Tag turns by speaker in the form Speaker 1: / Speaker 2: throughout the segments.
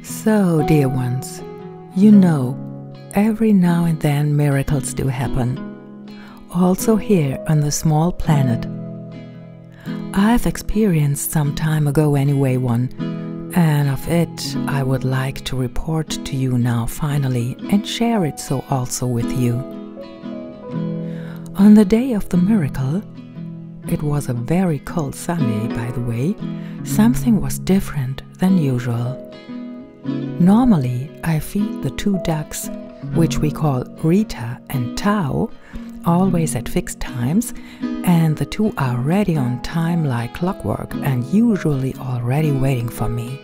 Speaker 1: So, dear ones, you know, every now and then miracles do happen. Also here on the small planet. I've experienced some time ago anyway one, and of it I would like to report to you now finally and share it so also with you. On the day of the miracle, it was a very cold Sunday by the way, something was different than usual. Normally I feed the two ducks, which we call Rita and Tao, always at fixed times, and the two are ready on time like clockwork and usually already waiting for me.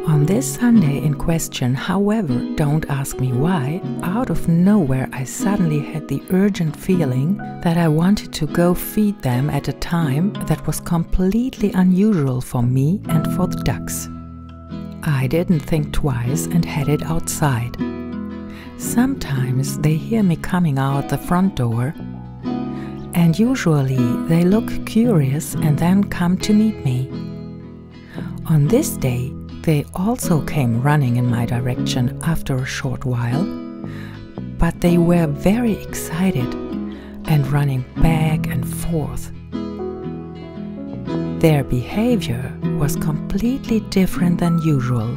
Speaker 1: On this Sunday in question, however, don't ask me why, out of nowhere I suddenly had the urgent feeling that I wanted to go feed them at a time that was completely unusual for me and for the ducks. I didn't think twice and headed outside. Sometimes they hear me coming out the front door, and usually they look curious and then come to meet me. On this day, they also came running in my direction after a short while, but they were very excited and running back and forth. Their behavior was completely different than usual,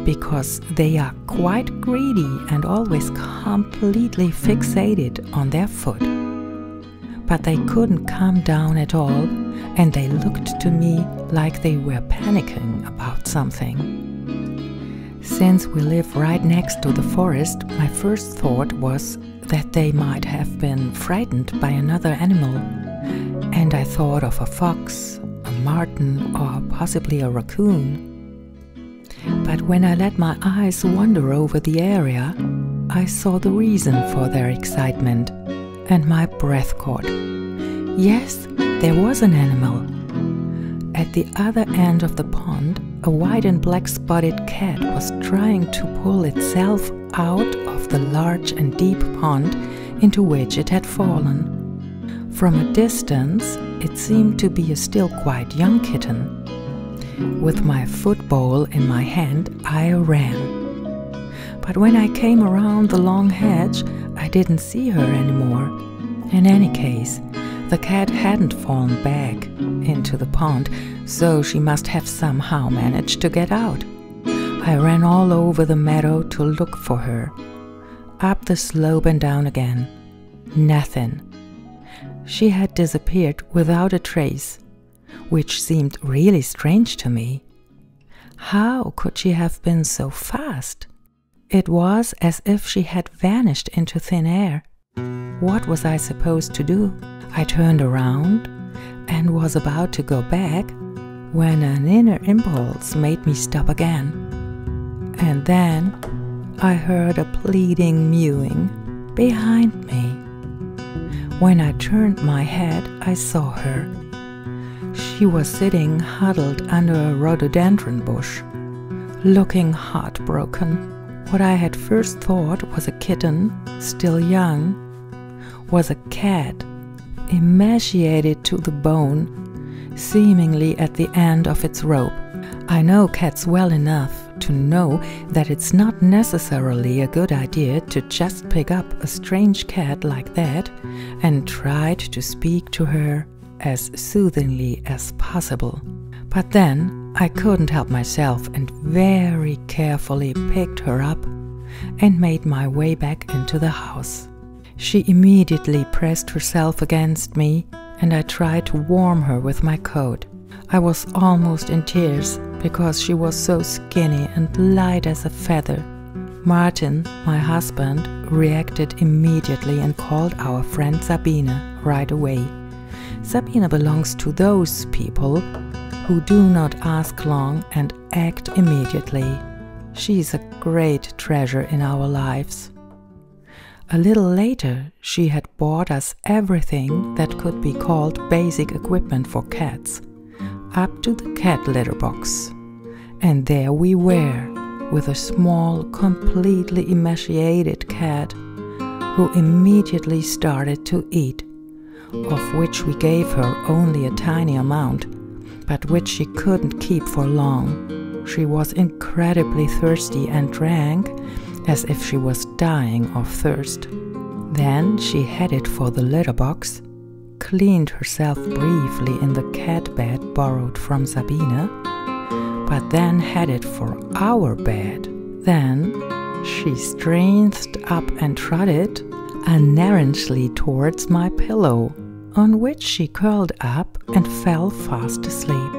Speaker 1: because they are quite greedy and always completely fixated on their food. But they couldn't calm down at all, and they looked to me like they were panicking about something. Since we live right next to the forest, my first thought was that they might have been frightened by another animal, and I thought of a fox, a marten, or possibly a raccoon. But when I let my eyes wander over the area, I saw the reason for their excitement, and my breath caught. Yes, there was an animal. At the other end of the pond, a white and black spotted cat was trying to pull itself out of the large and deep pond into which it had fallen. From a distance, it seemed to be a still quite young kitten. With my foot bowl in my hand, I ran. But when I came around the long hedge, I didn't see her anymore. In any case, the cat hadn't fallen back into the pond, so she must have somehow managed to get out. I ran all over the meadow to look for her. Up the slope and down again. Nothing. She had disappeared without a trace, which seemed really strange to me. How could she have been so fast? It was as if she had vanished into thin air. What was I supposed to do? I turned around and was about to go back when an inner impulse made me stop again. And then I heard a pleading mewing behind me. When I turned my head, I saw her. She was sitting huddled under a rhododendron bush, looking heartbroken. What I had first thought was a kitten, still young, was a cat, emaciated to the bone, seemingly at the end of its rope. I know cats well enough to know that it's not necessarily a good idea to just pick up a strange cat like that and try to speak to her as soothingly as possible. But then I couldn't help myself and very carefully picked her up and made my way back into the house. She immediately pressed herself against me, and I tried to warm her with my coat. I was almost in tears because she was so skinny and light as a feather. Martin, my husband, reacted immediately and called our friend Sabine right away. Sabine belongs to those people who do not ask long and act immediately. She is a great treasure in our lives. A little later, she had bought us everything that could be called basic equipment for cats, up to the cat litter box. And there we were, with a small, completely emaciated cat, who immediately started to eat, of which we gave her only a tiny amount, but which she couldn't keep for long. She was incredibly thirsty and drank as if she was dying of thirst. Then she headed for the litter box, cleaned herself briefly in the cat bed borrowed from Sabine, but then headed for our bed. Then she straightened up and trotted unerringly towards my pillow, on which she curled up and fell fast asleep.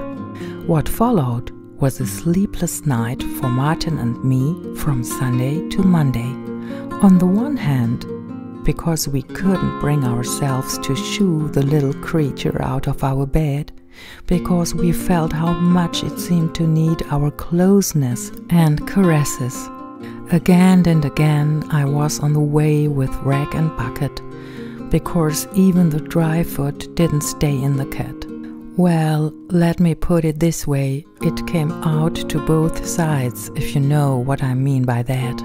Speaker 1: What followed was a sleepless night for Martin and me from Sunday to Monday. On the one hand, because we couldn't bring ourselves to shoo the little creature out of our bed, because we felt how much it seemed to need our closeness and caresses. Again and again I was on the way with rag and bucket, because even the dry foot didn't stay in the cat. Well, let me put it this way, it came out to both sides, if you know what I mean by that.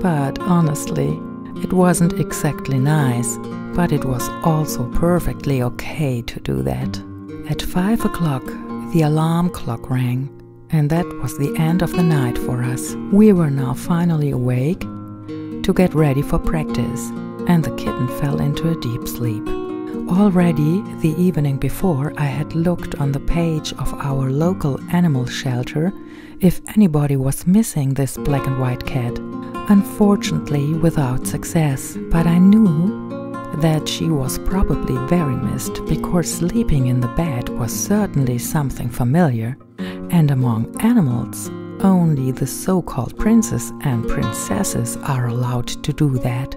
Speaker 1: But honestly, it wasn't exactly nice, but it was also perfectly okay to do that. At 5 o'clock, the alarm clock rang, and that was the end of the night for us. We were now finally awake to get ready for practice, and the kitten fell into a deep sleep. Already the evening before, I had looked on the page of our local animal shelter if anybody was missing this black and white cat. Unfortunately, without success, but I knew that she was probably very missed, because sleeping in the bed was certainly something familiar, and among animals, only the so-called princes and princesses are allowed to do that.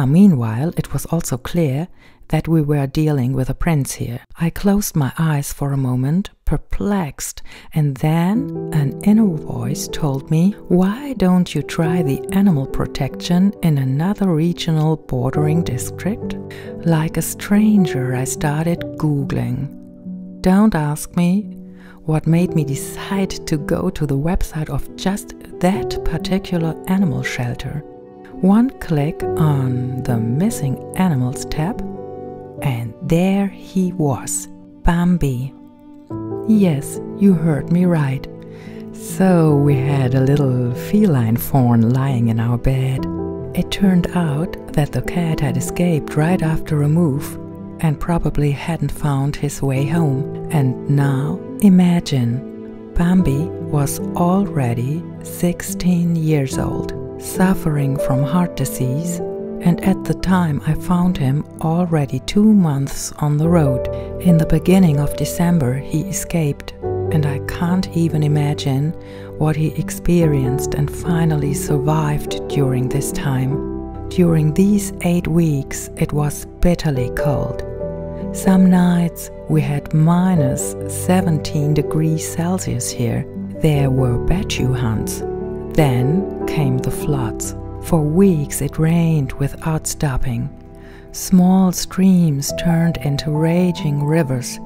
Speaker 1: Meanwhile, it was also clear that we were dealing with a prince here. I closed my eyes for a moment, perplexed, and then an inner voice told me, why don't you try the animal protection in another regional bordering district? Like a stranger, I started Googling. Don't ask me what made me decide to go to the website of just that particular animal shelter. One click on the Missing Animals tab, and there he was, Bambi. Yes, you heard me right. So we had a little feline fawn lying in our bed. It turned out that the cat had escaped right after a move and probably hadn't found his way home. And now, imagine, Bambi was already 16 years old, suffering from heart disease, and at the time I found him already 2 months on the road. In the beginning of December he escaped, and I can't even imagine what he experienced and finally survived during this time. During these 8 weeks it was bitterly cold. Some nights we had minus 17 degrees Celsius here. There were badger hunts. Then came the floods. For weeks it rained without stopping. Small streams turned into raging rivers,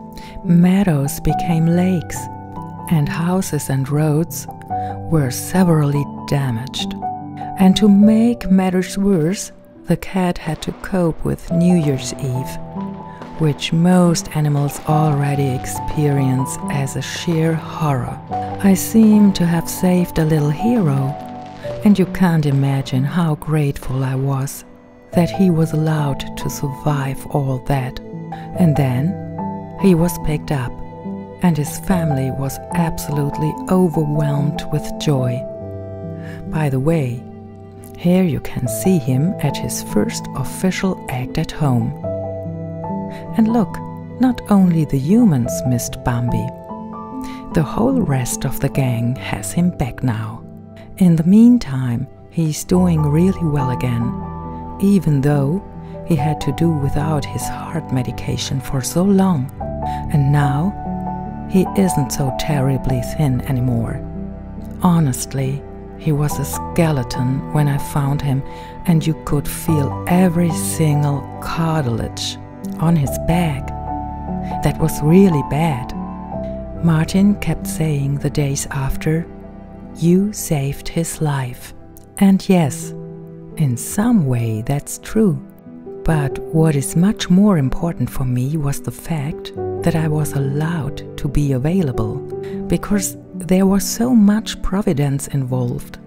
Speaker 1: meadows became lakes, and houses and roads were severely damaged. And to make matters worse, the cat had to cope with New Year's Eve, which most animals already experience as a sheer horror. I seem to have saved a little hero, and you can't imagine how grateful I was that he was allowed to survive all that. And then he was picked up, and his family was absolutely overwhelmed with joy. By the way, here you can see him at his first official act at home. And look, not only the humans missed Bambi, the whole rest of the gang has him back now. In the meantime, he's doing really well again, even though he had to do without his heart medication for so long, and now he isn't so terribly thin anymore. Honestly, he was a skeleton when I found him, and you could feel every single cartilage on his back. That was really bad. Martin kept saying the days after, "You saved his life." And yes, in some way that's true, But what is much more important for me was the fact that I was allowed to be available, because there was so much providence involved.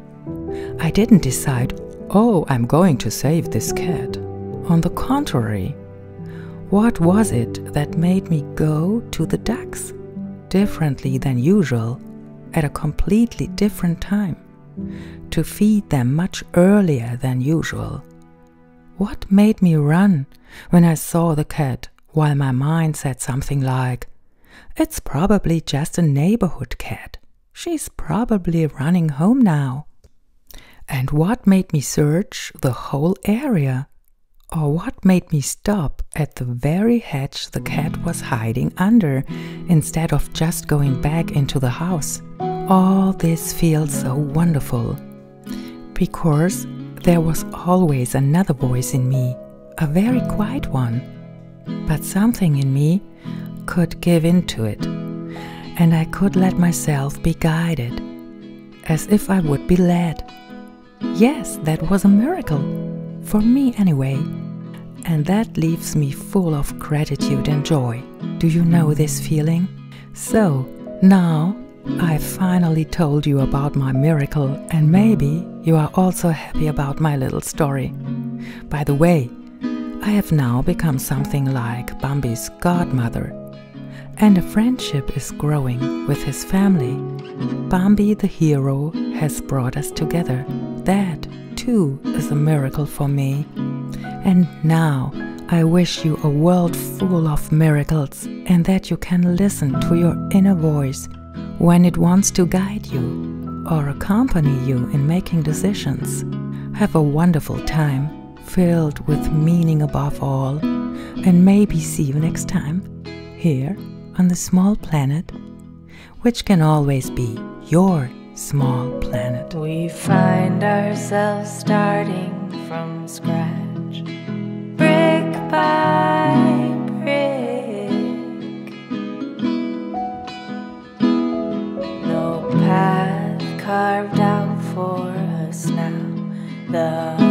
Speaker 1: I didn't decide, oh, I'm going to save this cat. On the contrary, what was it that made me go to the ducks differently than usual at a completely different time, to feed them much earlier than usual? What made me run when I saw the cat, while my mind said something like, "It's probably just a neighborhood cat. She's probably running home now"? And what made me search the whole area? Or what made me stop at the very hedge the cat was hiding under, instead of just going back into the house? All this feels so wonderful, because there was always another voice in me, a very quiet one. But something in me could give in to it, and I could let myself be guided, as if I would be led. Yes, that was a miracle, for me anyway, and that leaves me full of gratitude and joy. Do you know this feeling? So, now I finally told you about my miracle, and maybe you are also happy about my little story. By the way, I have now become something like Bambi's godmother, and a friendship is growing with his family. Bambi the hero has brought us together. That, too, is a miracle for me. And now I wish you a world full of miracles, and that you can listen to your inner voice when it wants to guide you or accompany you in making decisions. Have a wonderful time, filled with meaning above all, and maybe see you next time, here on the small planet, which can always be your small planet.
Speaker 2: We find ourselves starting from scratch, brick by brick. Path carved out for us now. The